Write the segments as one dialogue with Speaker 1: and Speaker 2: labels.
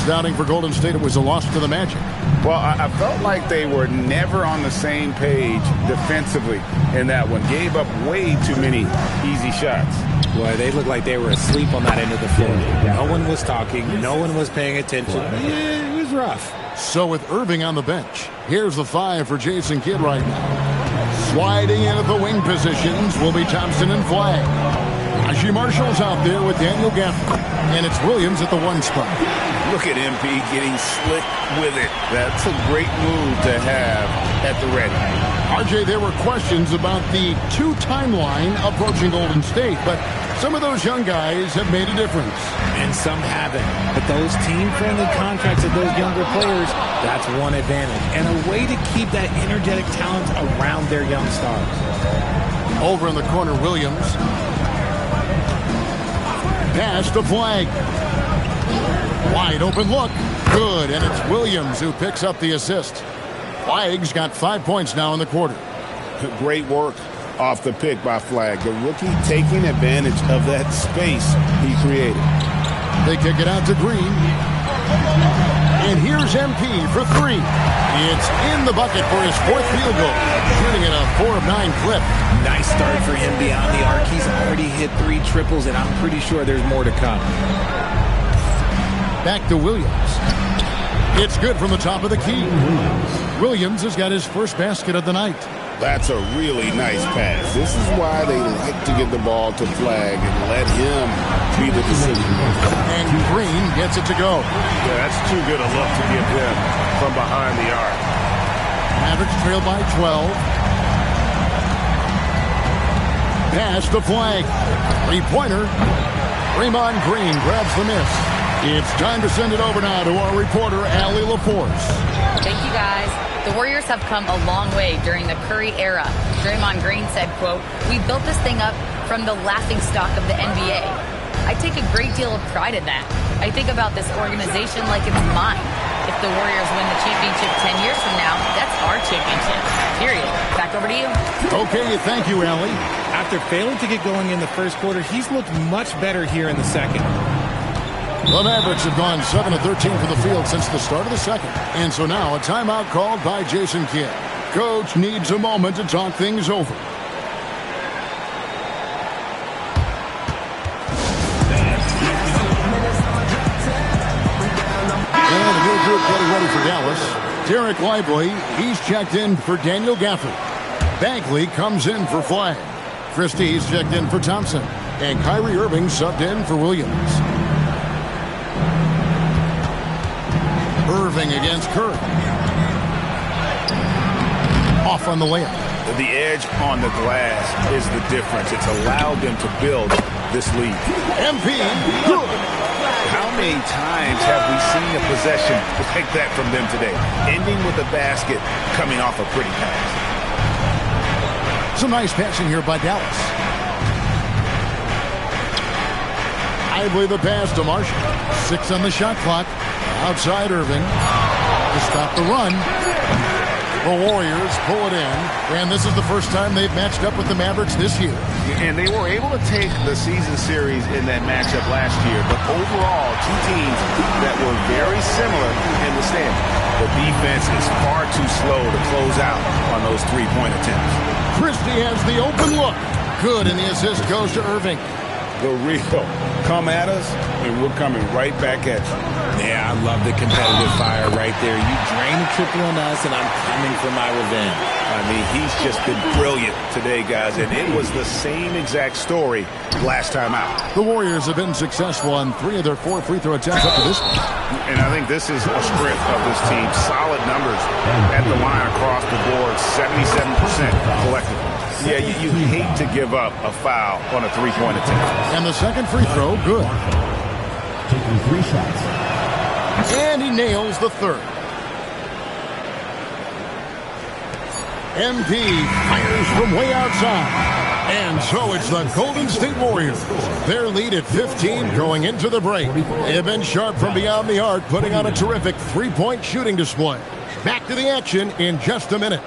Speaker 1: Last outing for Golden State, it was a loss to the Magic.
Speaker 2: Well, I felt like they were never on the same page defensively in that one. Gave up way too many easy shots.
Speaker 3: Boy, they looked like they were asleep on that end of the floor. No one was talking. No one was paying attention. Yeah, it was rough.
Speaker 1: So with Irving on the bench, here's the 5 for Jason Kidd right now. Sliding in at the wing positions will be Thompson and Flagg. Najee Marshall's out there with Daniel Gafford. And it's Williams at the 1 spot.
Speaker 2: Look at MP getting slick with it. That's a great move to have at the ready.
Speaker 1: RJ, there were questions about the 2 timeline approaching Golden State, but some of those young guys have made a difference.
Speaker 3: And some haven't. But those team-friendly contracts of those younger players, that's one advantage. And a way to keep that energetic talent around their young stars.
Speaker 1: Over in the corner, Williams. Pass to Flagg. Wide open look. Good, and it's Williams who picks up the assist. Flagg's got 5 points now in the quarter.
Speaker 2: Great work off the pick by Flagg. The rookie taking advantage of that space he created.
Speaker 1: They kick it out to Green. And here's MP for 3. It's in the bucket for his 4th field goal. Shooting at a 4 of 9 clip.
Speaker 3: Nice start for him beyond the arc. He's already hit 3 triples, and I'm pretty sure there's more to come.
Speaker 1: Back to Williams. It's good from the top of the key. Williams has got his first basket of the night.
Speaker 2: That's a really nice pass. This is why they like to get the ball to Flagg and let him be the decision maker.
Speaker 1: And Green gets it to go.
Speaker 4: Yeah, that's too good a look to give them from behind the arc.
Speaker 1: Mavericks trail by 12. Pass to Flagg. 3-pointer. Draymond Green grabs the miss. It's time to send it over now to our reporter, Allie LaForce.
Speaker 5: Thank you, guys. The Warriors have come a long way during the Curry era. Draymond Green said, quote, "We built this thing up from the laughingstock of the NBA. I take a great deal of pride in that. I think about this organization like it's mine. If the Warriors win the championship 10 years from now, that's our championship. Period." Back over to you.
Speaker 1: Okay, thank you, Allie.
Speaker 3: After failing to get going in the first quarter, he's looked much better here in the second.
Speaker 1: The Mavericks have gone 7 of 13 from the field since the start of the second. And so now a timeout called by Jason Kidd. Coach needs a moment to talk things over. And the new group getting ready for Dallas. Derek Lively, he's checked in for Daniel Gafford. Bagley comes in for Flagg. Christie's checked in for Thompson. And Kyrie Irving subbed in for Williams. Irving against Curry. Off on the layup.
Speaker 2: The edge on the glass is the difference. It's allowed them to build this lead.
Speaker 1: MP, good.
Speaker 2: How many times have we seen a possession like that from them today? Ending with a basket, coming off a pretty pass.
Speaker 1: Some nice passing here by Dallas. Lively the pass to Marshall. 6 on the shot clock. Outside Irving to stop the run. The Warriors pull it in, and this is the first time they've matched up with the Mavericks this year.
Speaker 2: And they were able to take the season series in that matchup last year, but overall, 2 teams that were very similar in the standings. The defense is far too slow to close out on those 3-point attempts.
Speaker 1: Christie has the open look. Good, and the assist goes to Irving.
Speaker 2: The real come at us, and we're coming right back at you.
Speaker 3: Yeah, I love the competitive fire right there. You drain a triple on us, and I'm coming for my revenge.
Speaker 2: I mean, he's just been brilliant today, guys, and it was the same exact story last time out.
Speaker 1: The Warriors have been successful on 3 of their 4 free throw attempts up to this point.
Speaker 4: And I think this is a strength of this team. Solid numbers at the line across the board, 77% collectively.
Speaker 2: Yeah, you hate to give up a foul on a 3-point attempt.
Speaker 1: And the second free throw, good.
Speaker 6: Taking 3 shots.
Speaker 1: And he nails the third. MP fires from way outside. And so it's the Golden State Warriors. Their lead at 15 going into the break. They have been sharp from beyond the arc, putting on a terrific 3-point shooting display. Back to the action in just a minute.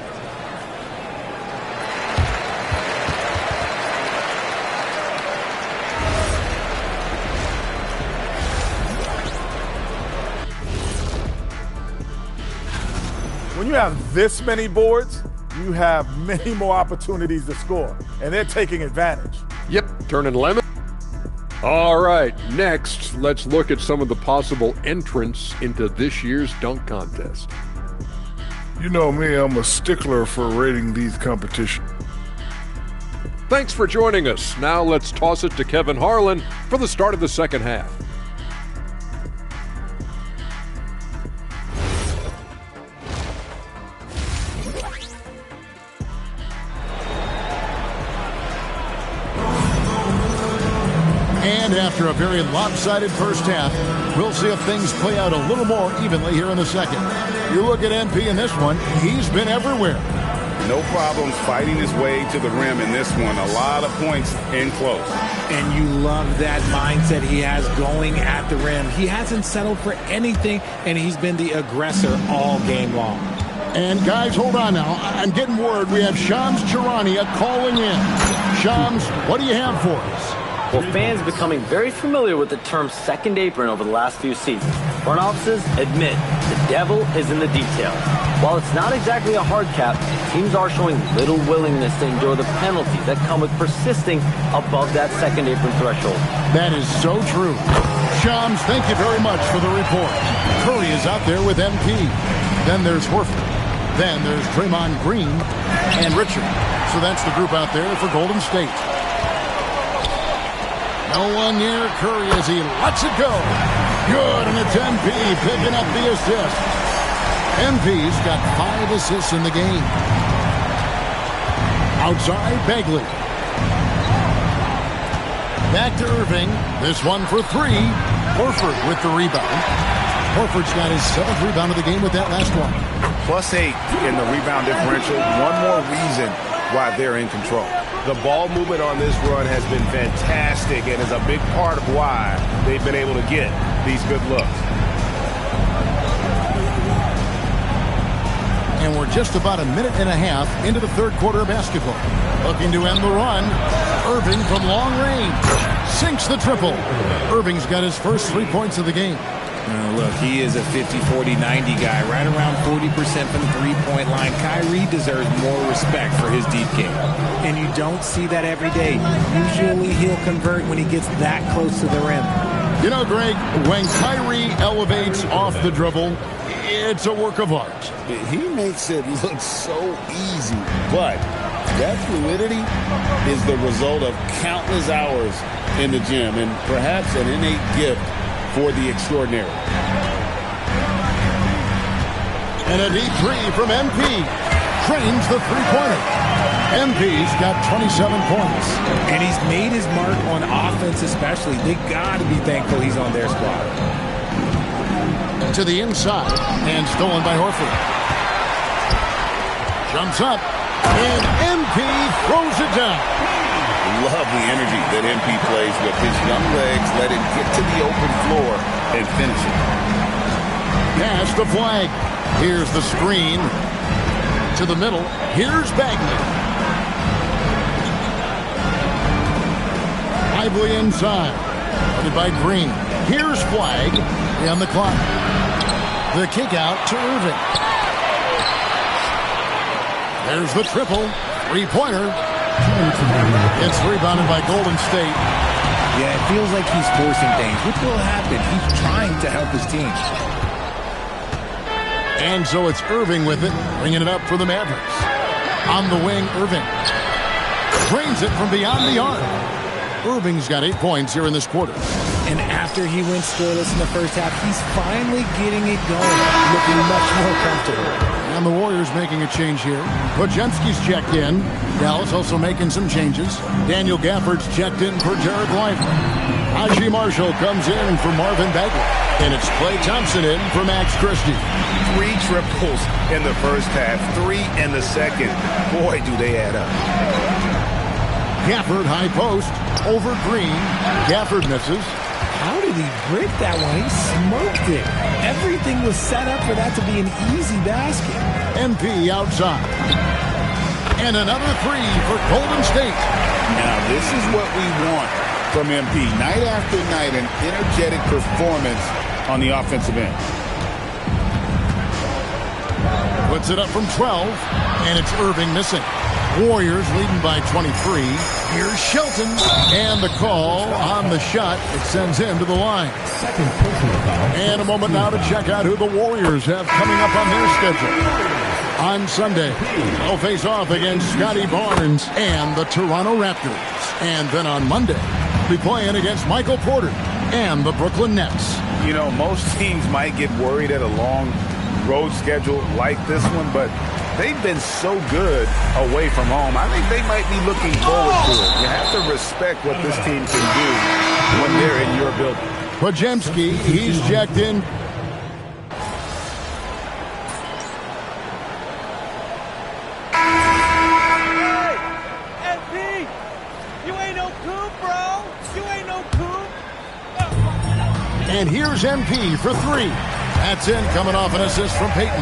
Speaker 7: When you have this many boards, you have many more opportunities to score, and they're taking advantage.
Speaker 8: Yep, turning lemon. All right, next, let's look at some of the possible entrants into this year's dunk contest.
Speaker 9: You know me, I'm a stickler for rating these competitions.
Speaker 8: Thanks for joining us. Now let's toss it to Kevin Harlan for the start of the second half.
Speaker 1: And after a very lopsided first half, we'll see if things play out a little more evenly here in the second. You look at MP in this one, he's been everywhere.
Speaker 4: No problems fighting his way to the rim in this one. A lot of points in close.
Speaker 3: And you love that mindset he has going at the rim. He hasn't settled for anything, and he's been the aggressor all game long.
Speaker 1: And guys, hold on now. I'm getting word we have Shams Charania calling in. Shams, what do you have for us?
Speaker 10: Well, fans becoming very familiar with the term second apron over the last few seasons. Front offices admit the devil is in the details. While it's not exactly a hard cap, teams are showing little willingness to endure the penalties that come with persisting above that second apron threshold.
Speaker 1: That is so true. Shams, thank you very much for the report. Curry is out there with MP. Then there's Horford. Then there's Draymond Green and Richard. So that's the group out there for Golden State. No one near Curry as he lets it go. Good, and it's MP picking up the assist. MP's got 5 assists in the game. Outside, Bagley. Back to Irving. This one for 3. Horford with the rebound. Horford's got his 7th rebound of the game with that last one.
Speaker 2: +8 in the rebound differential. One more reason why they're in control. The ball movement on this run has been fantastic and is a big part of why they've been able to get these good looks.
Speaker 1: And we're just about a minute and a half into the third quarter of basketball. Looking to end the run. Irving from long range. Sinks the triple. Irving's got his first 3 points of the game.
Speaker 3: Look, he is a 50, 40, 90 guy, right around 40% from the three-point line. Kyrie deserves more respect for his deep game. And you don't see that every day. Usually he'll convert when he gets that close to the rim.
Speaker 1: You know, Greg, when Kyrie elevates off the dribble, it's a work of art.
Speaker 2: He makes it look so easy, but that fluidity is the result of countless hours in the gym and perhaps an innate gift for the extraordinary.
Speaker 1: And a deep 3 from MP. Trains the three-pointer. MP's got 27 points.
Speaker 3: And he's made his mark on offense especially. They got to be thankful he's on their squad.
Speaker 1: To the inside. And stolen by Horford. Jumps up. And MP throws it down.
Speaker 2: Love the energy that MP plays with. His young legs let him get to the open floor and finish it.
Speaker 1: Pass the flag. Here's the screen. To the middle. Here's Bagley. Lively inside. Put by Green. Here's Flag. On the clock. The kick out to Irving. There's the triple. Three-pointer. It's rebounded by Golden State.
Speaker 3: Yeah, it feels like he's forcing things. Which will happen? He's trying to help his team.
Speaker 1: And so it's Irving with it, bringing it up for the Mavericks. On the wing, Irving. Drains it from beyond the arc. Irving's got 8 points here in this quarter.
Speaker 3: And after he went scoreless in the first half, he's finally getting it going, looking much more comfortable.
Speaker 1: And the Warriors making a change here. Podziemski's checked in. Dallas also making some changes. Daniel Gafford's checked in for Jared Lively. Haji Marshall comes in for Marvin Bagley. And it's Klay Thompson in for Max Christie.
Speaker 2: 3 triples in the first half, 3 in the second. Boy, do they add up.
Speaker 1: Gafford high post over Green. Gafford misses.
Speaker 3: How did he break that one? He smoked it. Everything was set up for that to be an easy basket.
Speaker 1: MP outside. And another 3 for Golden State.
Speaker 2: Now, this is what we want from MP. Night after night, an energetic performance on the offensive end.
Speaker 1: puts it up from 12, and it's Irving missing. Warriors leading by 23. Here's Shelton, and the call on the shot. It sends him to the line. And a moment now to check out who the Warriors have coming up on their schedule. On Sunday, they'll face off against Scotty Barnes and the Toronto Raptors. And then on Monday, be playing against Michael Porter and the Brooklyn Nets.
Speaker 2: You know, most teams might get worried at a long road schedule like this one, but they've been so good away from home. I think they might be looking forward to it. You have to respect what this team can do when they're in your building.
Speaker 1: Podziemski, he's jacked in. And here's MP for 3. That's in, coming off an assist from Payton.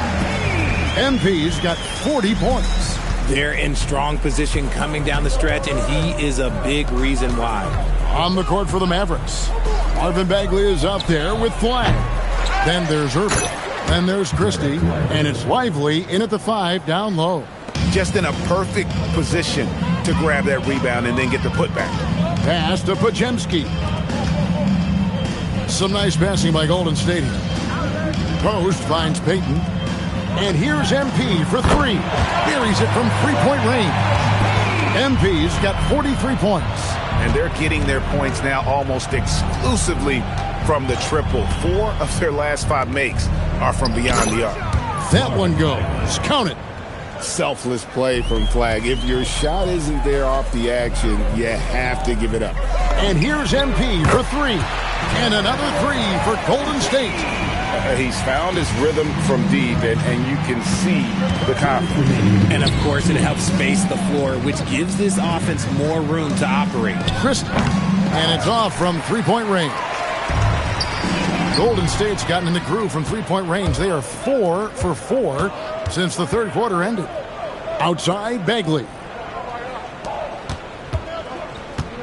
Speaker 1: MP's got 40 points.
Speaker 3: They're in strong position coming down the stretch, and he is a big reason why.
Speaker 1: On the court for the Mavericks, Marvin Bagley is up there with Flag. Then there's Irving. Then there's Christie. And it's Lively in at the 5 down low.
Speaker 2: Just in a perfect position to grab that rebound and then get the putback.
Speaker 1: Pass to Podziemski. Some nice passing by Golden State. Post finds Payton. And here's MP for 3. Buries it from three-point range. MP's got 43 points.
Speaker 2: And they're getting their points now almost exclusively from the triple. 4 of their last 5 makes are from beyond the arc.
Speaker 1: That one goes. Count it.
Speaker 11: Selfless play from Flag. If your shot isn't there off the action, you have to give it up.
Speaker 1: And here's MP for 3. And another 3 for Golden State.
Speaker 2: He's found his rhythm from deep, and you can see the confidence.
Speaker 3: And, of course, it helps space the floor, which gives this offense more room to operate.
Speaker 1: Christie. And it's off from three-point range. Golden State's gotten in the groove from three-point range. They are 4 for 4 since the third quarter ended. Outside, Bagley.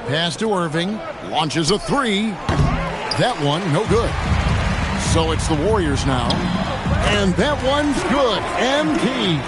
Speaker 1: Pass to Irving. Launches a 3. That one, no good. So it's the Warriors now. And that one's good. MP.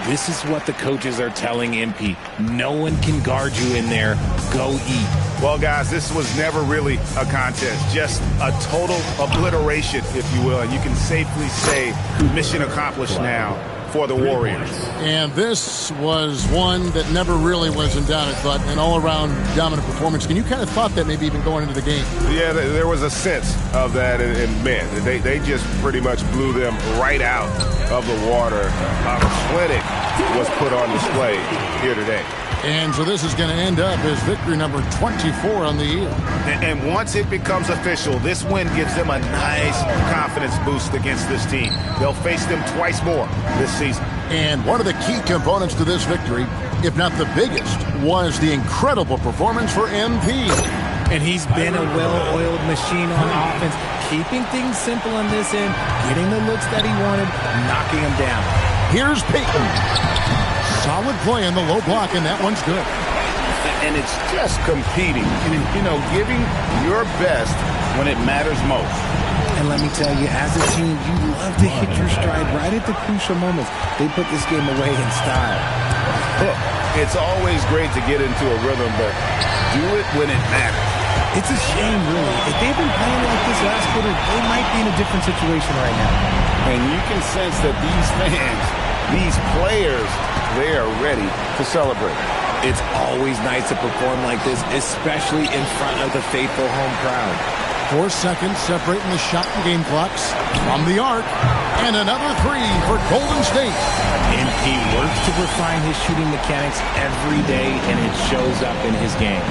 Speaker 3: This is what the coaches are telling MP. No one can guard you in there. Go eat.
Speaker 2: Well, guys, this was never really a contest. Just a total obliteration, if you will. And you can safely say mission accomplished now for the Warriors.
Speaker 1: And this was one that never really was in doubt, I thought, an all-around dominant performance. And you kind of thought that maybe even going into the game.
Speaker 4: Yeah, there was a sense of that, and man, they just pretty much blew them right out of the water. A clinic was put on display here today.
Speaker 1: And so this is going to end up as victory number 24 on the year.
Speaker 2: And once it becomes official, this win gives them a nice confidence boost against this team. They'll face them twice more this season.
Speaker 1: And one of the key components to this victory, if not the biggest, was the incredible performance for MP.
Speaker 3: And he's been a well-oiled machine on offense, keeping things simple on this end, getting the looks that he wanted, knocking them down.
Speaker 1: Here's Payton. Solid play in the low block, and that one's good.
Speaker 2: And it's just competing, giving your best when it matters most.
Speaker 3: And let me tell you, as a team, you love to hit your stride right at the crucial moments. They put this game away in style.
Speaker 2: Look, it's always great to get into a rhythm, but do it when it matters.
Speaker 3: It's a shame, really. If they've been playing like this last quarter, they might be in a different situation right now.
Speaker 11: And you can sense that these fans, these players, they are ready to celebrate.
Speaker 3: It's always nice to perform like this, especially in front of the faithful home crowd.
Speaker 1: 4 seconds separating the shot and game clocks from the arc. And another 3 for Golden State.
Speaker 3: MP works to refine his shooting mechanics every day, and it shows up in his game.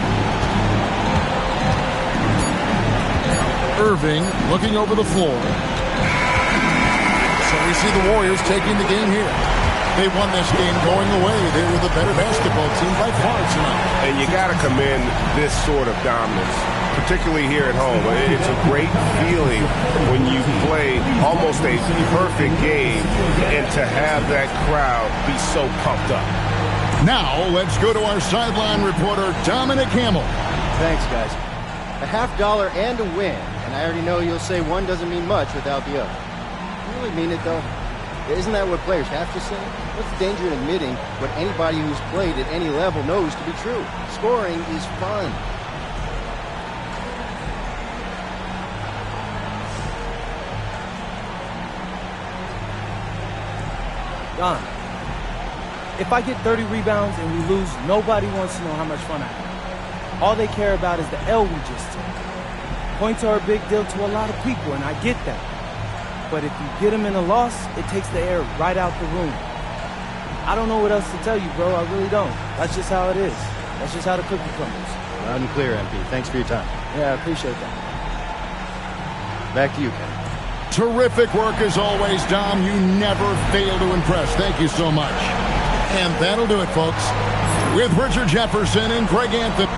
Speaker 1: Irving looking over the floor. So we see the Warriors taking the game here. They won this game going away. They were the better basketball team by far tonight.
Speaker 4: And you got to commend this sort of dominance, particularly here at home. It's a great feeling when you play almost a perfect game and to have that crowd be so pumped up.
Speaker 1: Now let's go to our sideline reporter, Dominic Hamill.
Speaker 12: Thanks, guys. A $50 and a win. And I already know you'll say one doesn't mean much without the other. You really mean it, though? Isn't that what players have to say? What's the danger in admitting what anybody who's played at any level knows to be true? Scoring is fun.
Speaker 13: Don, if I get 30 rebounds and we lose, nobody wants to know how much fun I had. All they care about is the L we just took. Points are a big deal to a lot of people, and I get that. But if you get them in a loss, it takes the air right out the room. I don't know what else to tell you, bro. I really don't. That's just how it is. That's just how the cookie crumbles.
Speaker 12: Loud and clear, MP. Thanks for your time.
Speaker 13: Yeah, I appreciate that.
Speaker 12: Back to you, Ken.
Speaker 1: Terrific work as always, Dom. You never fail to impress. Thank you so much. And that'll do it, folks. With Richard Jefferson and Greg Anthony.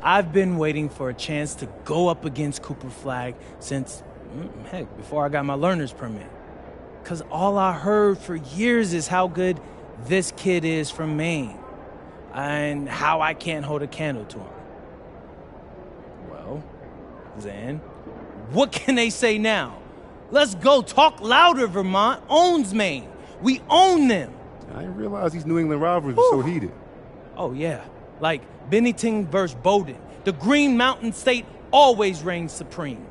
Speaker 13: I've been waiting for a chance to go up against Cooper Flagg since, heck, before I got my learner's permit. Because all I heard for years is how good this kid is from Maine and how I can't hold a candle to him. Well, Zan, what can they say now? Let's go. Talk louder, Vermont owns Maine. We own them.
Speaker 14: I didn't realize these New England rivalries were so heated.
Speaker 13: Oh, yeah. Like Bennington versus Bowdoin. The Green Mountain State always reigns supreme.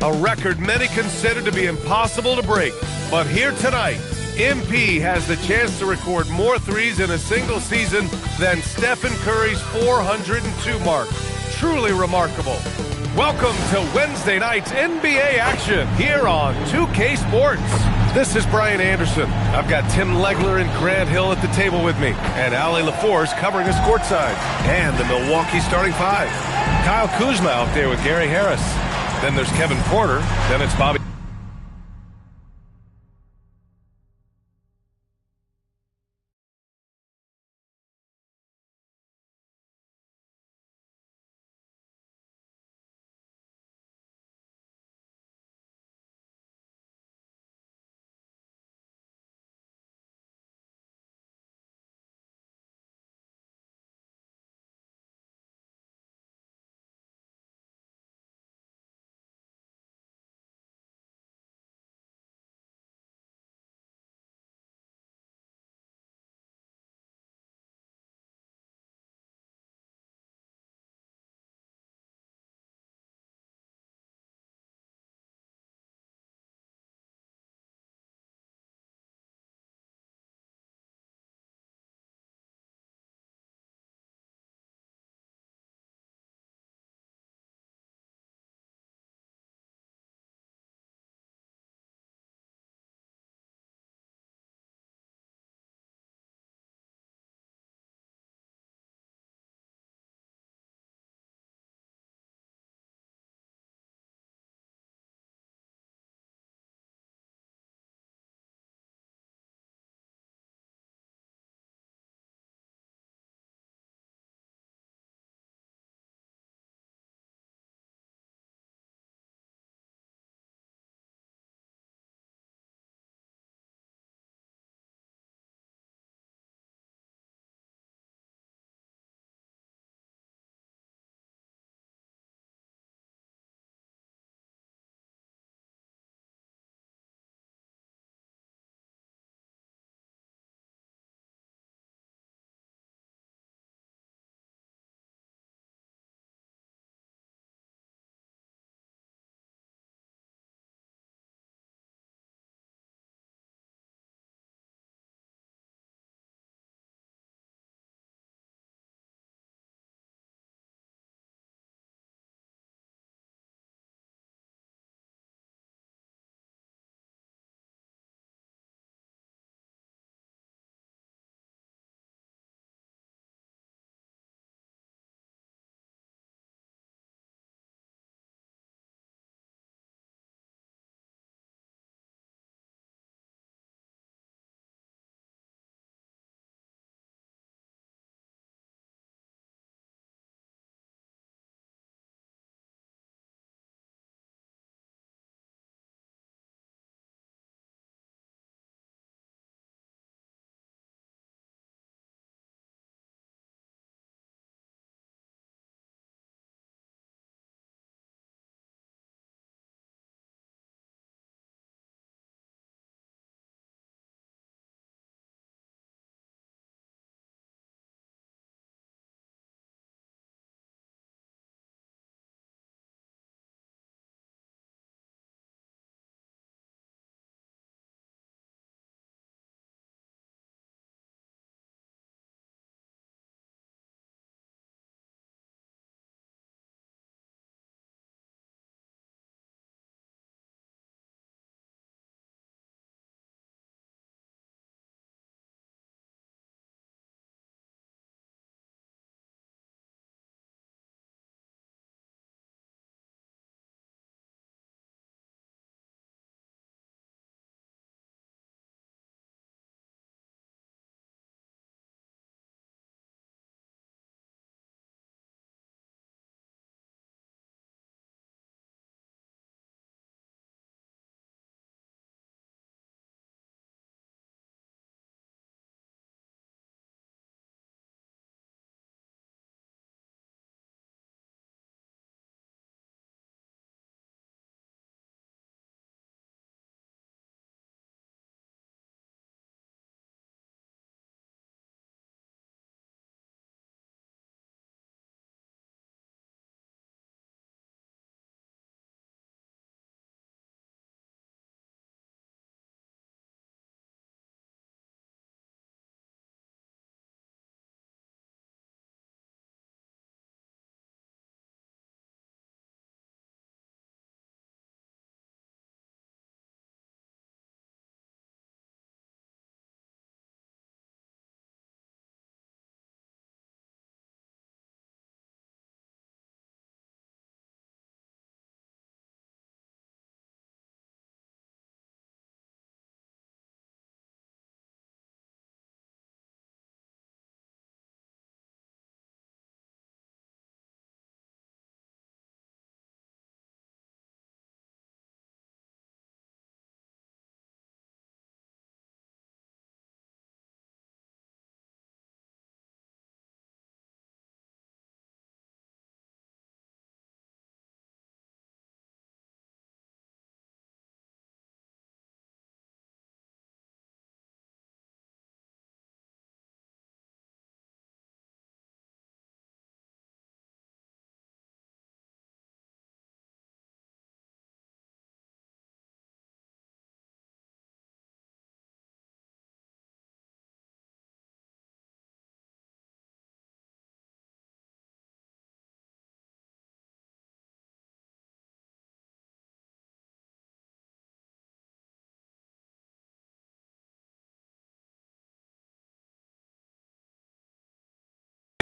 Speaker 15: A record many consider to be impossible to break. But here tonight, MP has the chance to record more threes in a single season than Stephen Curry's 402 mark. Truly remarkable. Welcome to Wednesday night's NBA action here on 2K Sports. This is Brian Anderson. I've got Tim Legler and Grant Hill at the table with me, and Ali LaForce covering us courtside, and the Milwaukee starting five. Kyle Kuzma out there with Gary Harris. Then there's Kevin Porter. Then it's Bobby.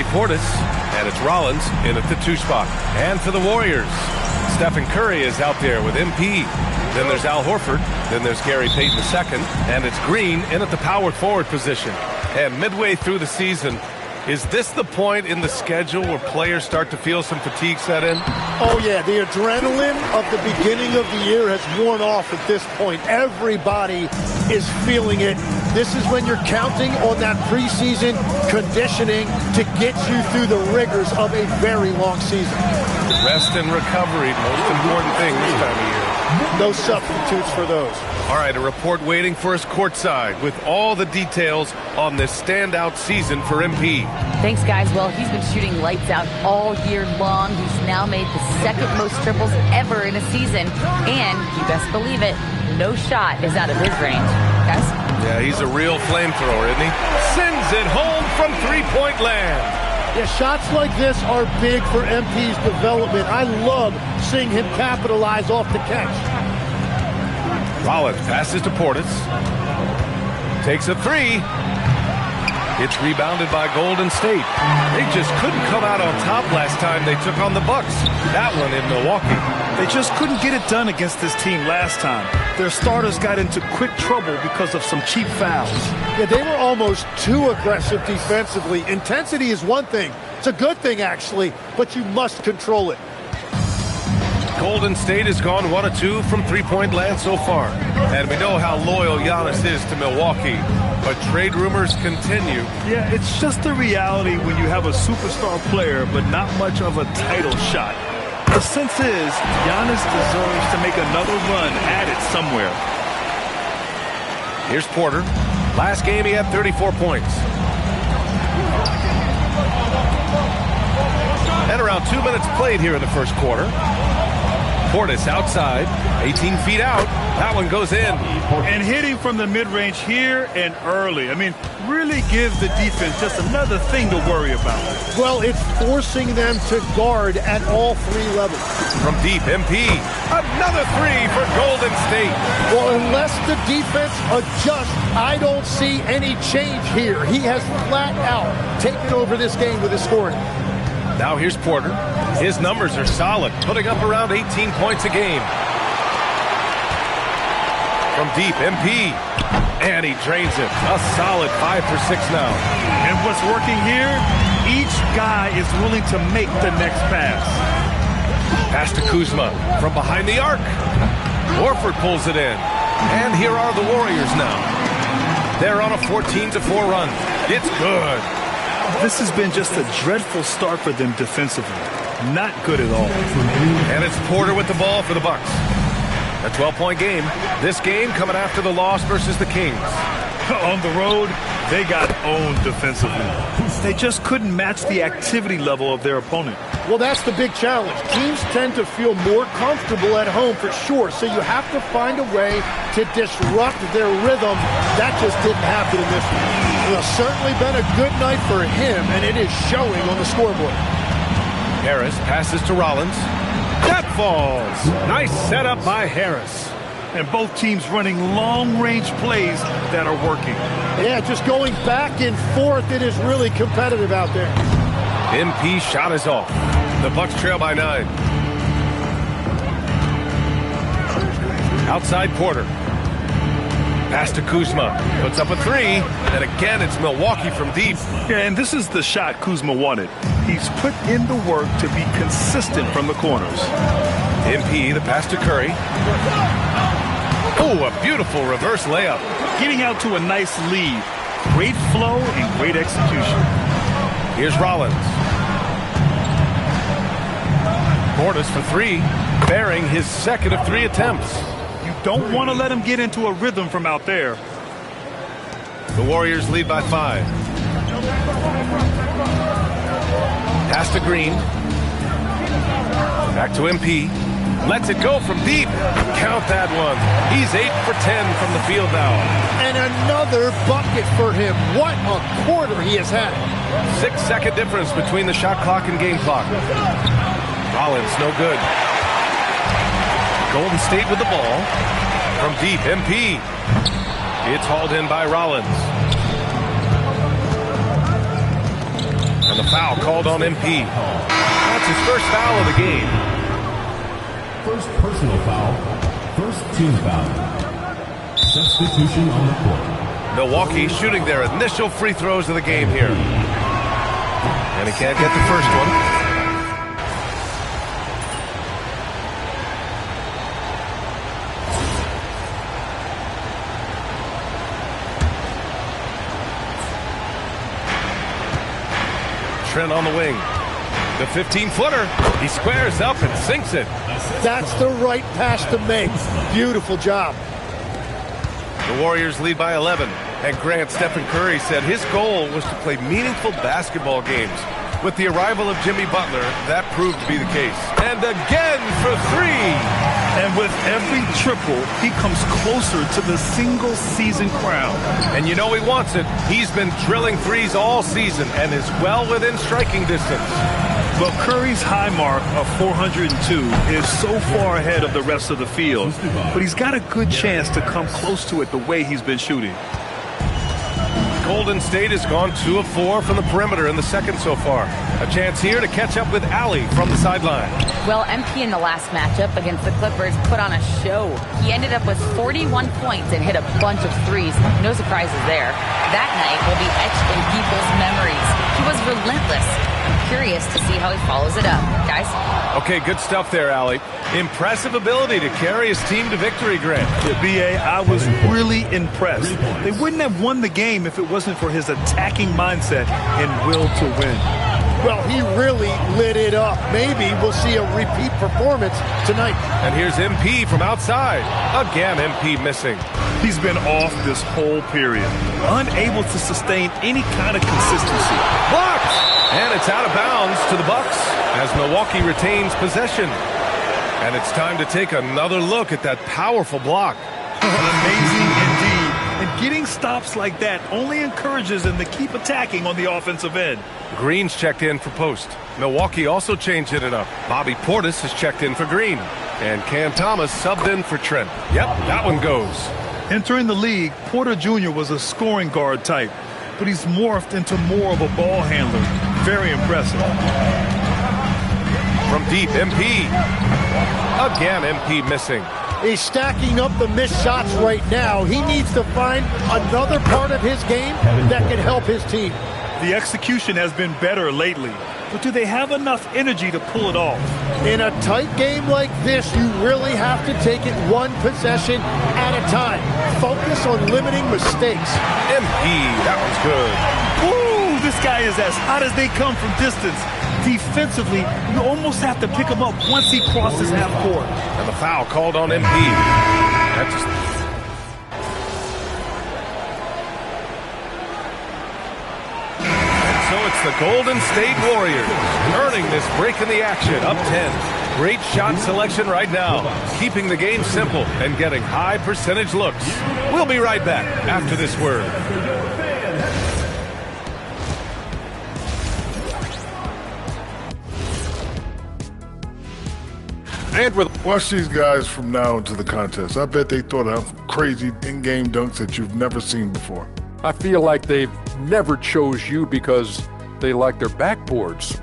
Speaker 15: Bobby Portis, and it's Rollins in at the 2 spot. And for the Warriors, Stephen Curry is out there with MP. Then there's Al Horford. Then there's Gary Payton II. And it's Green in at the power forward position. And midway through the season, is this the point in the schedule where players start to feel some fatigue set in?
Speaker 16: Oh, yeah. The adrenaline of the beginning of the year has worn off at this point. Everybody is feeling it. This is when you're counting on that preseason conditioning to get you through the rigors of a very long season.
Speaker 15: Rest and recovery, most important thing this time of year.
Speaker 16: No substitutes for those.
Speaker 15: All right, a report waiting for us courtside with all the details on this standout season for MP.
Speaker 5: Thanks, guys. Well, he's been shooting lights out all year long. He's now made the second most triples ever in a season. And, you best believe it, no shot is out of his range. Guys?
Speaker 15: Yeah, he's a real flamethrower, isn't he? Sends it home from three-point land.
Speaker 16: Yeah, shots like this are big for MP's development. I love seeing him capitalize off the catch.
Speaker 15: Rollins passes to Portis. Takes a 3. It's rebounded by Golden State. They just couldn't come out on top last time they took on the Bucks. That one in Milwaukee.
Speaker 17: They just couldn't get it done against this team last time. Their starters got into quick trouble because of some cheap fouls.
Speaker 16: Yeah, they were almost too aggressive defensively. Intensity is one thing. It's a good thing, actually, but you must control it.
Speaker 15: Golden State has gone 1 of 2 from three-point land so far. And we know how loyal Giannis is to Milwaukee. But trade rumors continue.
Speaker 17: Yeah, it's just the reality when you have a superstar player but not much of a title shot. The sense is Giannis deserves to make another run at it somewhere.
Speaker 15: Here's Porter. Last game he had 34 points. And around 2 minutes played here in the first quarter. Portis outside, 18 feet out. That one goes in.
Speaker 17: And hitting from the mid-range here and early. I mean, really gives the defense just another thing to worry about.
Speaker 16: Well, it's forcing them to guard at all 3 levels.
Speaker 15: From deep, MP. Another 3 for Golden State.
Speaker 16: Well, unless the defense adjusts, I don't see any change here. He has flat out taken over this game with his scoring.
Speaker 15: Now here's Porter. His numbers are solid, putting up around 18 points a game. From deep, MP. And he drains it. A solid 5 for 6 now.
Speaker 17: And what's working here? Each guy is willing to make the next pass.
Speaker 15: Pass to Kuzma from behind the arc. Horford pulls it in. And here are the Warriors now. They're on a 14-4 run. It's good.
Speaker 17: This has been just a dreadful start for them defensively. Not good at all.
Speaker 15: And it's Porter with the ball for the Bucks. A 12-point game. This game coming after the loss versus the Kings.
Speaker 17: On the road, they got owned defensively. They just couldn't match the activity level of their opponent.
Speaker 16: Well, that's the big challenge. Teams tend to feel more comfortable at home for sure, so you have to find a way to disrupt their rhythm. That just didn't happen in this one. It's certainly been a good night for him, and it is showing on the scoreboard.
Speaker 15: Harris passes to Rollins. That falls. Nice setup by Harris.
Speaker 17: And both teams running long-range plays that are working.
Speaker 16: Yeah, just going back and forth. It is really competitive out there.
Speaker 15: MP shot is off. The Bucks trail by 9. Outside Porter. Pass to Kuzma. Puts up a 3. And again, it's Milwaukee from deep.
Speaker 17: Yeah, and this is the shot Kuzma wanted. He's put in the work to be consistent from the corners.
Speaker 15: MP, the pass to Curry. Oh, a beautiful reverse layup.
Speaker 17: Getting out to a nice lead. Great flow and great execution.
Speaker 15: Here's Rollins. Portis for 3, bearing his second of 3 attempts.
Speaker 17: You don't want to let him get into a rhythm from out there.
Speaker 15: The Warriors lead by 5. Pass to Green. Back to MP. Lets it go from deep. Count that one. He's 8 for 10 from the field now.
Speaker 16: And another bucket for him. What a quarter he has had.
Speaker 15: 6-second difference between the shot clock and game clock. Rollins, no good. Golden State with the ball. From deep, MP. It's hauled in by Rollins. And the foul foul called on MP. That's his first foul of the game.
Speaker 6: First personal foul. First team foul. Substitution on the court.
Speaker 15: Milwaukee shooting their initial free throws of the game here. And he can't get the first one. Trent on the wing. The 15-footer. He squares up and sinks it.
Speaker 16: That's the right pass to make. Beautiful job.
Speaker 15: The Warriors lead by 11. And Grant, Stephen Curry said his goal was to play meaningful basketball games. With the arrival of Jimmy Butler, that proved to be the case. And again for three.
Speaker 17: And with every triple, he comes closer to the single-season crown.
Speaker 15: And you know he wants it. He's been drilling threes all season and is well within striking distance.
Speaker 17: But Curry's high mark of 402 is so far ahead of the rest of the field. But he's got a good chance to come close to it the way he's been shooting.
Speaker 15: Golden State has gone 2 of 4 from the perimeter in the second so far. A chance here to catch up with Allie from the sideline.
Speaker 5: Well, MP in the last matchup against the Clippers put on a show. He ended up with 41 points and hit a bunch of threes. No surprises there. That night will be etched in people's memories. He was relentless. I'm curious to see how he follows it up. Guys?
Speaker 15: Okay, good stuff there, Allie. Impressive ability to carry his team to victory, Grant.
Speaker 17: B.A., I was really impressed. They wouldn't have won the game if it wasn't for his attacking mindset and will to win.
Speaker 16: Well, he really lit it up. Maybe we'll see a repeat performance tonight.
Speaker 15: And here's MP from outside. Again, MP missing.
Speaker 17: He's been off this whole period, unable to sustain any kind of consistency.
Speaker 15: Blocked! And it's out of bounds to the Bucks as Milwaukee retains possession. And it's time to take another look at that powerful block.
Speaker 17: Amazing indeed. And getting stops like that only encourages them to keep attacking on the offensive end.
Speaker 15: Green's checked in for post. Milwaukee also changed it up. Bobby Portis has checked in for Green. And Cam Thomas subbed in for Trent. Yep, that one goes.
Speaker 17: Entering the league, Porter Jr. was a scoring guard type, but he's morphed into more of a ball handler. Very impressive.
Speaker 15: From deep, MP. Again, MP missing.
Speaker 16: He's stacking up the missed shots right now. He needs to find another part of his game that can help his team.
Speaker 17: The execution has been better lately, but do they have enough energy to pull it off?
Speaker 16: In a tight game like this, you really have to take it one possession at a time. Focus on limiting mistakes.
Speaker 15: MP, that one's good.
Speaker 17: Ooh, this guy is as hot as they come from distance. Defensively, you almost have to pick him up once he crosses half court.
Speaker 15: And the foul called on MP. So it's the Golden State Warriors earning this break in the action, up 10. Great shot selection right now, keeping the game simple and getting high percentage looks. We'll be right back after this word.
Speaker 9: And watch these guys from now into the contest. I bet they thought of crazy in-game dunks that you've never seen before.
Speaker 8: I feel like they've never chose you because they like their backboards.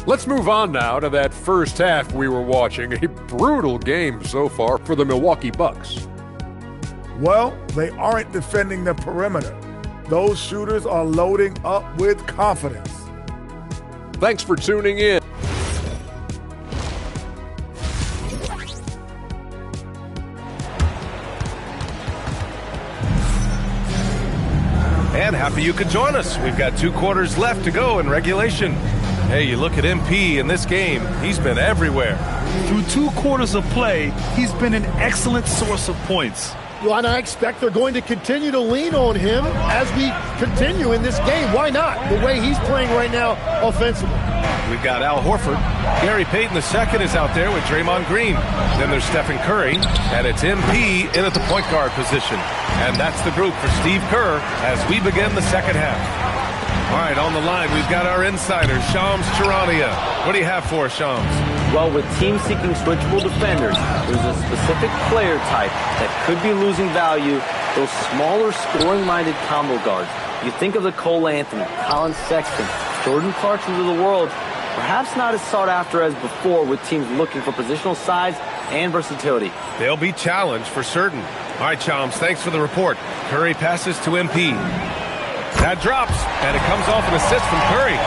Speaker 8: Let's move on now to that first half we were watching. A brutal game so far for the Milwaukee Bucks.
Speaker 7: Well, they aren't defending the perimeter. Those shooters are loading up with confidence.
Speaker 8: Thanks for tuning in.
Speaker 15: And happy you could join us. We've got 2 quarters left to go in regulation. Hey, you look at MP in this game, he's been everywhere.
Speaker 17: Through 2 quarters of play, he's been an excellent source of points.
Speaker 16: Well, and I expect they're going to continue to lean on him as we continue in this game. Why not? The way he's playing right now offensively.
Speaker 15: We've got Al Horford. Gary Payton II is out there with Draymond Green. Then there's Stephen Curry, and it's MP in at the point guard position. And that's the group for Steve Kerr as we begin the second half. All right, on the line, we've got our insider, Shams Charania. What do you have for us, Shams?
Speaker 10: Well, with teams seeking switchable defenders, there's a specific player type that could be losing value, those smaller scoring-minded combo guards. You think of the Cole Anthony, Colin Sexton, Jordan Clarksons of the world, perhaps not as sought after as before with teams looking for positional size and versatility.
Speaker 15: They'll be challenged for certain. All right, Chums, thanks for the report. Curry passes to MP. That drops, and it comes off an assist from Curry.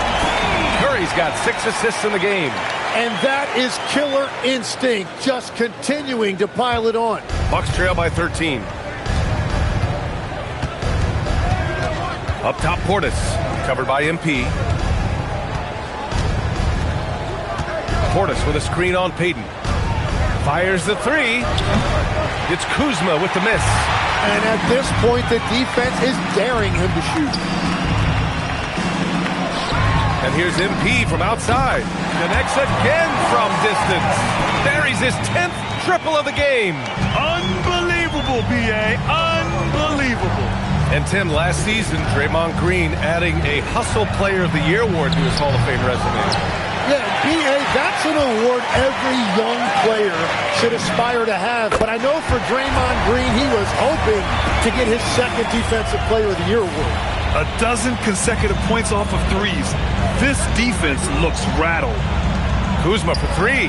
Speaker 15: Curry's got 6 assists in the game.
Speaker 16: And that is killer instinct, just continuing to pile it on.
Speaker 15: Bucks trail by 13. Up top, Portis, covered by MP. Portis with a screen on Payton. Fires the 3. It's Kuzma with the miss.
Speaker 16: And at this point, the defense is daring him to shoot.
Speaker 15: And here's MP from outside. Connects again from distance. Buries his 10th triple of the game.
Speaker 17: Unbelievable, B.A. Unbelievable.
Speaker 15: And Tim, last season, Draymond Green adding a Hustle Player of the Year award to his Hall of Fame resume.
Speaker 16: Yeah, B.A., that's an award every young player should aspire to have. But I know for Draymond Green, he was hoping to get his 2nd Defensive Player of the Year award.
Speaker 17: A dozen consecutive points off of threes. This defense looks rattled.
Speaker 15: Kuzma for 3.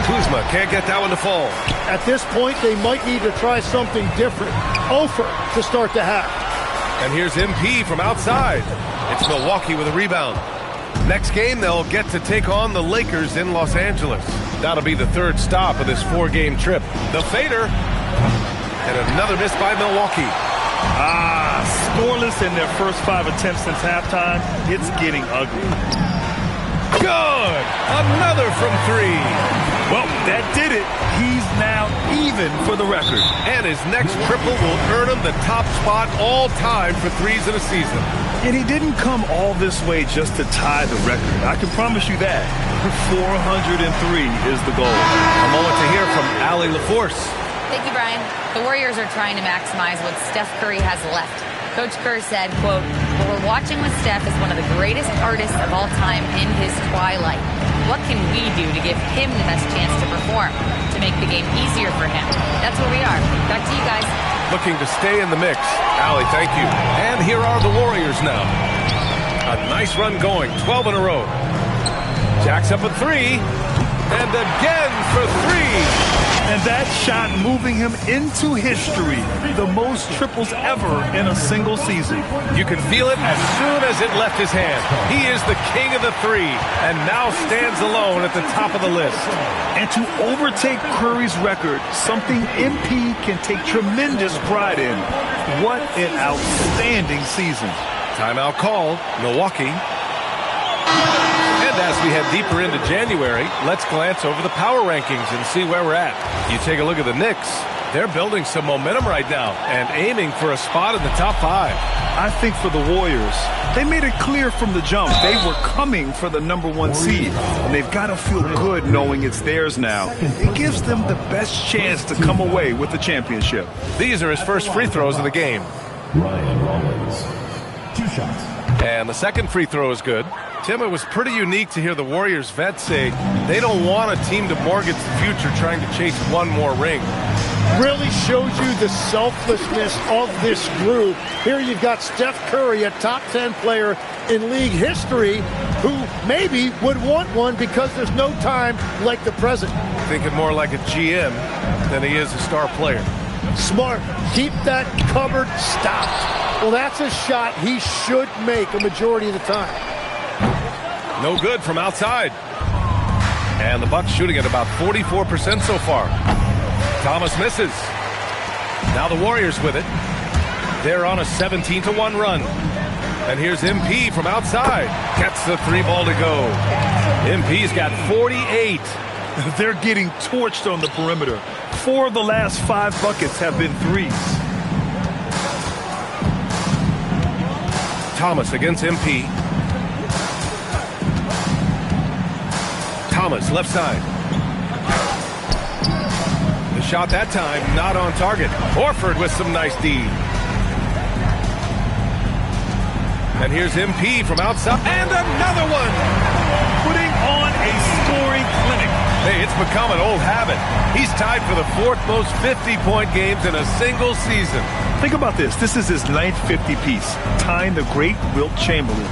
Speaker 15: Kuzma can't get that one to fall.
Speaker 16: At this point, they might need to try something different. Ofer to start the half.
Speaker 15: And here's MP from outside. It's Milwaukee with a rebound. Next game, they'll get to take on the Lakers in Los Angeles. That'll be the 3rd stop of this 4-game trip. The fader. And another miss by Milwaukee.
Speaker 17: Scoreless in their first 5 attempts since halftime. It's getting ugly.
Speaker 15: Good! Another from 3.
Speaker 17: Well, that did it. He's now even for the record.
Speaker 15: And his next triple will earn him the top spot all time for threes in a season.
Speaker 17: And he didn't come all this way just to tie the record. I can promise you that. 403 is the goal.
Speaker 15: A moment to hear from Allie LaForce.
Speaker 5: Thank you, Brian. The Warriors are trying to maximize what Steph Curry has left. Coach Kerr said, quote, "What we're watching with Steph is one of the greatest artists of all time in his twilight. What can we do to give him the best chance to perform, to make the game easier for him?" That's where we are. Back to you guys.
Speaker 15: Looking to stay in the mix. Allie, thank you. And here are the Warriors now. A nice run going, 12 in a row. Jacks up a 3. And again for 3.
Speaker 17: And that shot moving him into history. The most triples ever in a single season.
Speaker 15: You can feel it as soon as it left his hand. He is the king of the 3 and now stands alone at the top of the list.
Speaker 17: And to overtake Curry's record, something MP can take tremendous pride in. What an outstanding season.
Speaker 15: Timeout called, Milwaukee. And as we head deeper into January, let's glance over the power rankings and see where we're at. You take a look at the Knicks. They're building some momentum right now and aiming for a spot in the top 5.
Speaker 17: I think for the Warriors, they made it clear from the jump they were coming for the #1 seed. And they've got to feel good knowing it's theirs now. It gives them the best chance to come away with the championship.
Speaker 15: These are his first free throws of the game.
Speaker 6: Ryan Rollins. 2 shots.
Speaker 15: And the second free throw is good. Tim, it was pretty unique to hear the Warriors vets say they don't want a team to mortgage the future trying to chase one more ring.
Speaker 16: Really shows you the selflessness of this group. Here you've got Steph Curry, a top 10 player in league history, who maybe would want one because there's no time like the present.
Speaker 15: Thinking more like a GM than he is a star player.
Speaker 16: Smart. Keep that cupboard stocked. Well, that's a shot he should make a majority of the time.
Speaker 15: No good from outside. And the Bucks shooting at about 44% so far. Thomas misses. Now the Warriors with it. They're on a 17-1 run. And here's MP from outside. Gets the 3 ball to go. MP's got 48.
Speaker 17: They're getting torched on the perimeter. 4 of the last 5 buckets have been threes.
Speaker 15: Thomas against MP. Thomas, left side. The shot that time, not on target. Horford with some nice D. And here's MP from outside. And another one!
Speaker 17: Putting on a scoring clinic.
Speaker 15: Hey, it's become an old habit. He's tied for the 4th most 50-point games in a single season.
Speaker 17: Think about this. This is his 9th 50-piece, tying the great Wilt Chamberlain.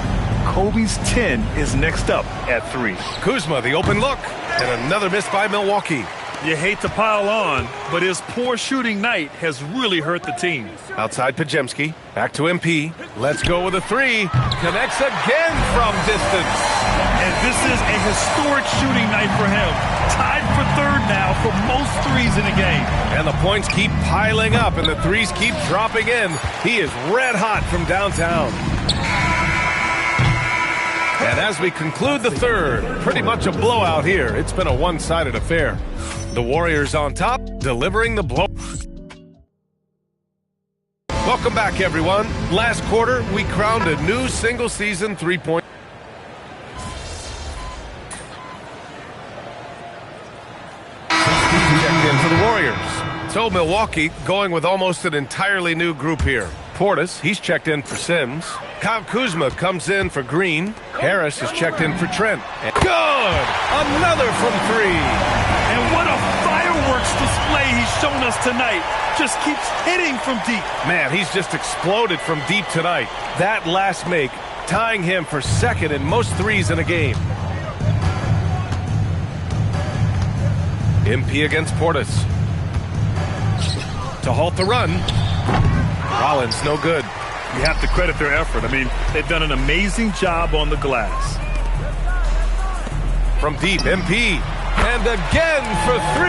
Speaker 17: Kobe's 10 is next up at 3.
Speaker 15: Kuzma, the open look, and another miss by Milwaukee.
Speaker 17: You hate to pile on, but his poor shooting night has really hurt the team.
Speaker 15: Outside Podziemski, back to MP. Let's go with a 3. Connects again from distance.
Speaker 17: And this is a historic shooting night for him. Tied for 3rd now for most threes in a game.
Speaker 15: And the points keep piling up, and the threes keep dropping in. He is red hot from downtown. And as we conclude the 3rd, pretty much a blowout here. It's been a one-sided affair. The Warriors on top, delivering the blow. Welcome back, everyone. Last quarter, we crowned a new single-season three-point. Checked in for the Warriors. So Milwaukee going with almost an entirely new group here. Portis, he's checked in for Sims. Kyle Kuzma comes in for Green. Harris is checked in for Trent. And good! Another from 3.
Speaker 17: And what a fireworks display he's shown us tonight. Just keeps hitting from deep.
Speaker 15: Man, he's just exploded from deep tonight. That last make, tying him for 2nd in most threes in a game. MP against Portis. To halt the run. Rollins, no good.
Speaker 17: You have to credit their effort. I mean, they've done an amazing job on the glass.
Speaker 15: From deep, MP. And again for 3.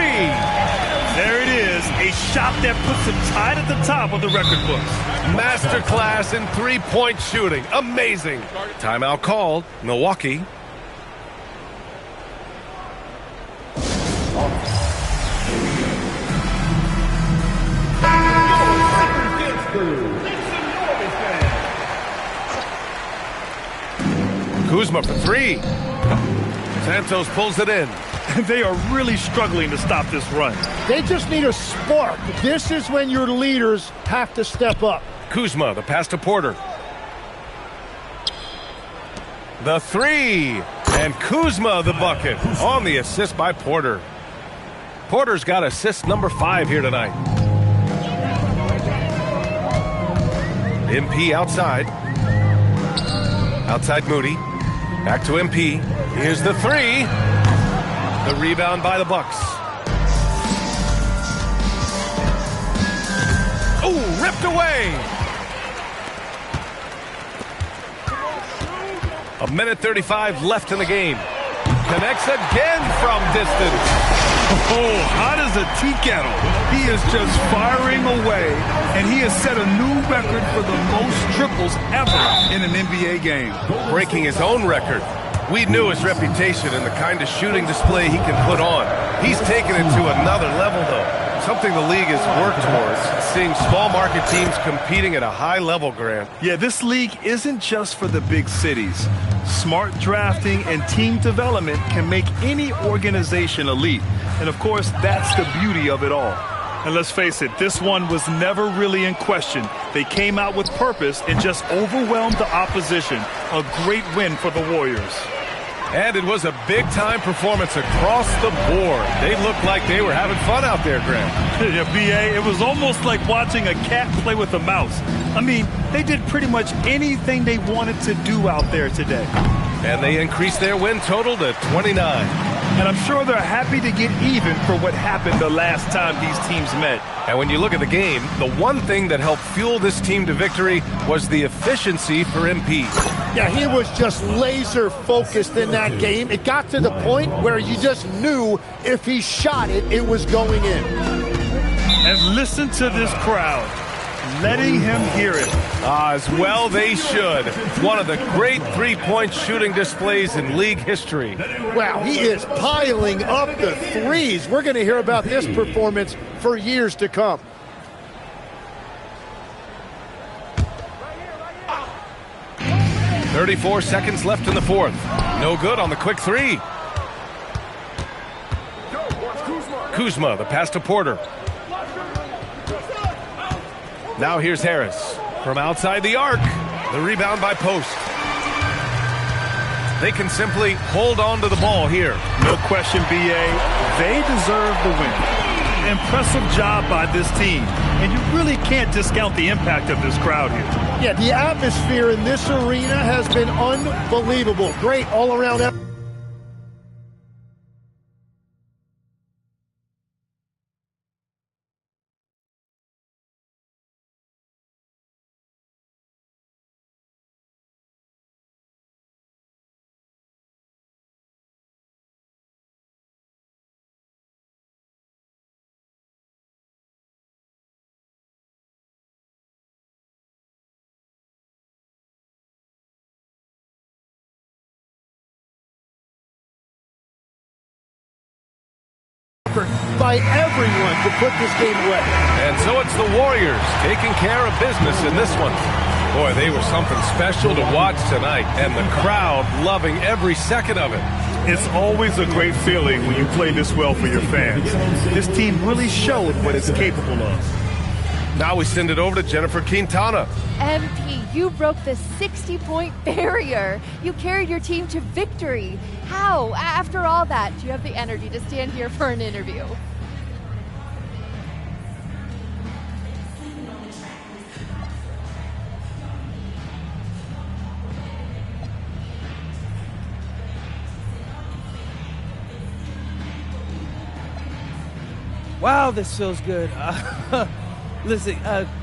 Speaker 17: There it is, a shot that puts him tied at the top of the record books.
Speaker 15: Masterclass in three-point shooting. Amazing. Timeout called. Milwaukee. Kuzma for 3. Santos pulls it in.
Speaker 17: They are really struggling to stop this run.
Speaker 16: They just need a spark. This is when your leaders have to step up.
Speaker 15: Kuzma, the pass to Porter. The 3. And Kuzma, the bucket. On the assist by Porter. Porter's got assist number 5 here tonight. MP outside. Outside Moody. Back to MP. Here's the 3. The rebound by the Bucks. Oh, ripped away. 1:35 left in the game. Connects again from distance.
Speaker 17: Oh, hot as a tea kettle. He is just firing away, and he has set a new record for the most triples ever in an NBA game.
Speaker 15: Breaking his own record. We knew his reputation and the kind of shooting display he can put on. He's taken it to another level, though. Something the league has worked towards, seeing small market teams competing at a high level, Grant.
Speaker 17: Yeah, this league isn't just for the big cities. Smart drafting and team development can make any organization elite. And of course, that's the beauty of it all. And let's face it, this one was never really in question. They came out with purpose and just overwhelmed the opposition. A great win for the Warriors.
Speaker 15: And it was a big-time performance across the board. They looked like they were having fun out there, Grant.
Speaker 17: Yeah, B.A., it was almost like watching a cat play with a mouse. I mean, they did pretty much anything they wanted to do out there today.
Speaker 15: And they increased their win total to 29.
Speaker 17: And I'm sure they're happy to get even for what happened the last time these teams met.
Speaker 15: And when you look at the game, the one thing that helped fuel this team to victory was the efficiency for MP.
Speaker 16: Yeah, he was just laser focused in that game. It got to the point where you just knew if he shot it, it was going in.
Speaker 17: And listen to this crowd, letting him hear it.
Speaker 15: As well they should. One of the great three-point shooting displays in league history.
Speaker 16: Wow, he is piling up the threes. We're going to hear about this performance for years to come.
Speaker 15: "34 seconds left in the 4th. No good on the quick 3. Kuzma, the pass to Porter. Now here's Harris. From outside the arc, the rebound by Post. They can simply hold on to the ball here.
Speaker 17: No question, B.A., they deserve the win. Impressive job by this team. And you really can't discount the impact of this crowd here.
Speaker 16: Yeah, the atmosphere in this arena has been unbelievable. Great all-around effort. By everyone to put this game away.
Speaker 15: And so it's the Warriors taking care of business in this one. Boy, they were something special to watch tonight, and the crowd loving every second of it.
Speaker 17: It's always a great feeling when you play this well for your fans. This team really showed what it's capable of.
Speaker 15: Now we send it over to Jennifer Quintana.
Speaker 18: MP, you broke the 60-point barrier. You carried your team to victory. How, after all that, do you have the energy to stand here for an interview?
Speaker 13: Wow, this feels good. Listen,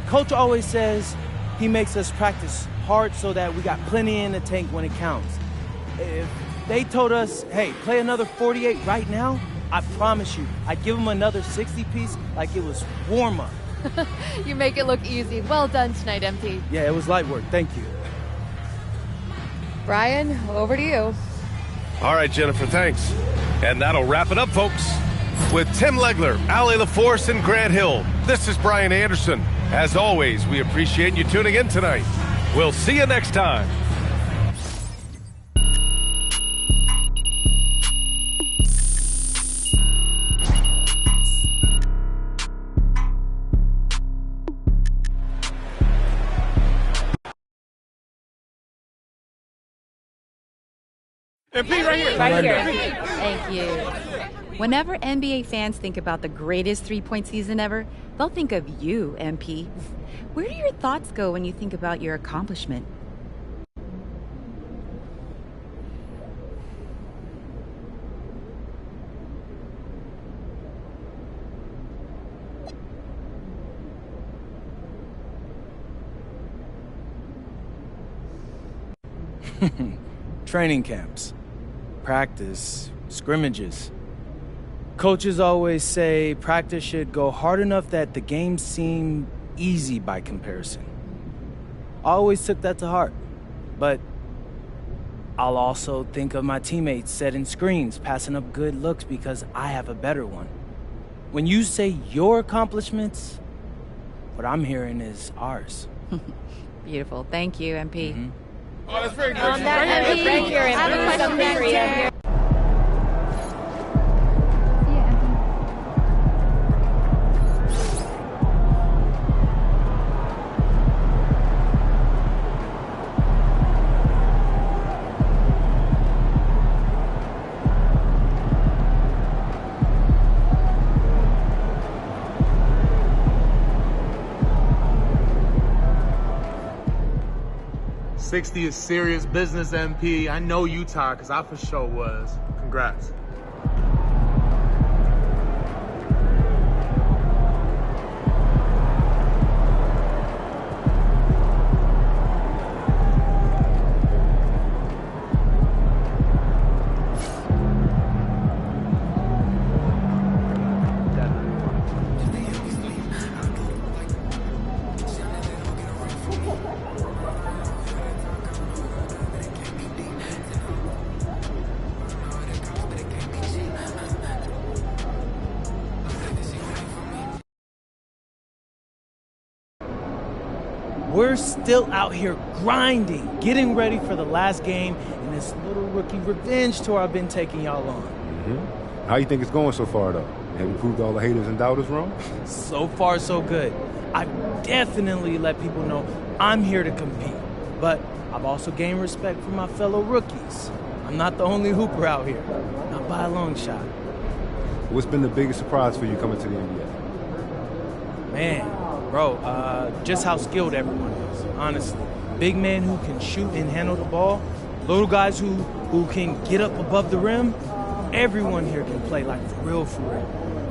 Speaker 13: Coach always says he makes us practice hard so that we got plenty in the tank when it counts. If they told us, hey, play another 48 right now, I promise you, I'd give them another 60-piece like it was warm-up.
Speaker 18: You make it look easy. Well done tonight, MP.
Speaker 13: Yeah, it was light work. Thank you.
Speaker 18: Brian, over to you.
Speaker 15: All right, Jennifer, thanks. And that'll wrap it up, folks. With Tim Legler, Allie LaForce, and Grant Hill, this is Brian Anderson. As always, we appreciate you tuning in tonight. We'll see you next time.
Speaker 5: MP right here. Right here. Thank you. Whenever NBA fans think about the greatest three-point season ever, they'll think of you, MP. Where do your thoughts go when you think about your accomplishment?
Speaker 13: Training camps, practice, scrimmages. Coaches always say practice should go hard enough that the games seem easy by comparison. I always took that to heart, but I'll also think of my teammates setting screens, passing up good looks because I have a better one. When you say your accomplishments, what I'm hearing is ours.
Speaker 5: Beautiful. Thank you, MP.
Speaker 13: Mm-hmm.
Speaker 15: Oh, that's very good.
Speaker 18: MP, right here, MP. I have a question for you.
Speaker 19: '60 is serious business, MP. I know you tired, because I for sure was. Congrats.
Speaker 13: We're still out here grinding, getting ready for the last game in this little rookie revenge tour I've been taking y'all on.
Speaker 14: Mm-hmm. How you think it's going so far, though? Have you proved all the haters and doubters wrong?
Speaker 13: So far, so good. I've definitely let people know I'm here to compete, but I've also gained respect from my fellow rookies. I'm not the only hooper out here, not by a long shot.
Speaker 14: What's been the biggest surprise for you coming to the NBA?
Speaker 13: Man, bro, just how skilled everyone is, honestly. Big men who can shoot and handle the ball, little guys who can get up above the rim. Everyone here can play like for real, for real.